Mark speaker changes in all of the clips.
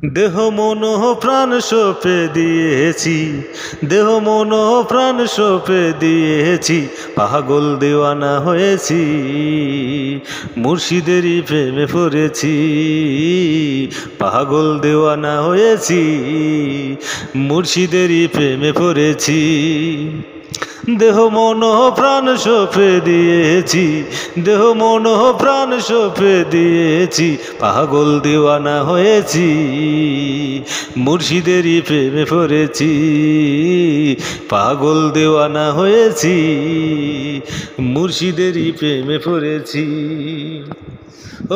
Speaker 1: দেহ মন প্রাণ সঁপে দিয়েছি, দেহ মন প্রাণ সঁপে দিয়েছি, পাগল দেওয়ানা হয়েছি, মুর্শিদেরই প্রেমে পড়েছি, পাগল দেওয়ানা হয়েছি, মুর্শিদেরই প্রেমে পড়েছি। দেহ মন প্রাণ সঁপে দিয়েছি, দেহ মন প্রাণ সঁপে দিয়েছি, পাগল দেওয়ানা হয়েছি, মুর্শিদেরই প্রেমে পড়েছি, পাগল দেওয়ানা হয়েছি, মুর্শিদেরই প্রেমে পড়েছি।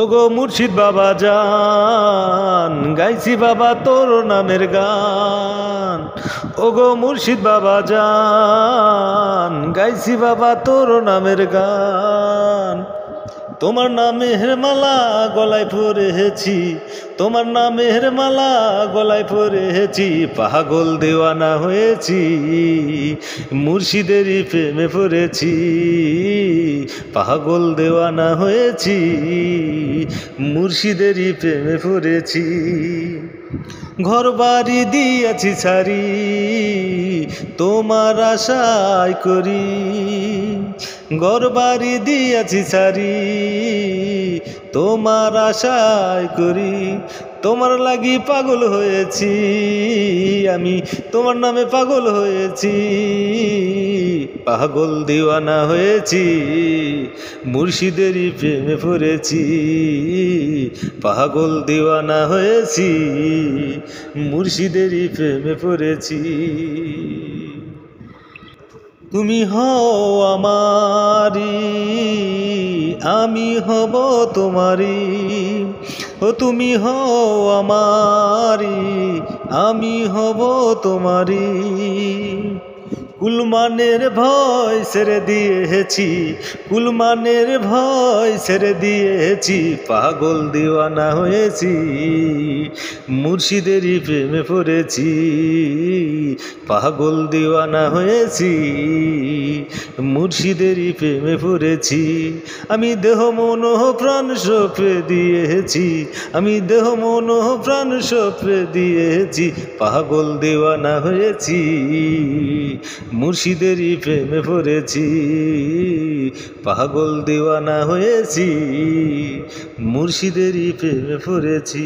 Speaker 1: ওগো মুর্শিদ বাবা জান, গাইছি বাবা তোর নামের গান। ওগো মুর্শিদ বাবা জান, গাইছি বাবা তোর নামের গান। তোমার নামের মালা গলায় পরেছি, তোমার নামের মালা গলায় পরেছি, পাগল দেওয়ানা হয়েছি, মুর্শিদেরই প্রেমে পড়েছি, পাগল দেওয়ানা হয়েছি, মুর্শিদেরই প্রেমে পড়েছি। ঘর বাড়ি দিয়েছি ছাড়ি, তোমার আশায় করি, ঘর বাড়ি দিয়েছি ছাড়ি, তোমার আশায় করি। তোমার লাগি পাগল হয়েছি আমি, তোমার নামে পাগল হয়েছি, পাগল দেওয়ানা হয়েছি, মুর্শিদেরই প্রেমে পড়েছি, পাগল দেওয়ানা হয়েছি, মুর্শিদেরই প্রেমে পড়েছি। তুমি হও আমারি, আমি হব তোমারি, ও তুমি হও আমারি, আমি হব তোমারি। কুলমানের ভয় ছেড়ে দিয়েছি, কুলমানের ভয় ছেড়ে দিয়েছি, পাগল দেওয়ানা হয়েছি, মুর্শিদেরই প্রেমে পড়েছি, পাগল দেওয়ানা হয়েছি, মুর্শিদেরই প্রেমে পড়েছি। আমি দেহ মন প্রাণ সঁপে দিয়েছি, আমি দেহ মন প্রাণ সঁপে দিয়েছি, পাগল দেওয়ানা হয়েছি, মুর্শিদেরই প্রেমে পড়েছি, পাগল দেওয়ানা হয়েছি, মুর্শিদেরই প্রেমে পড়েছি।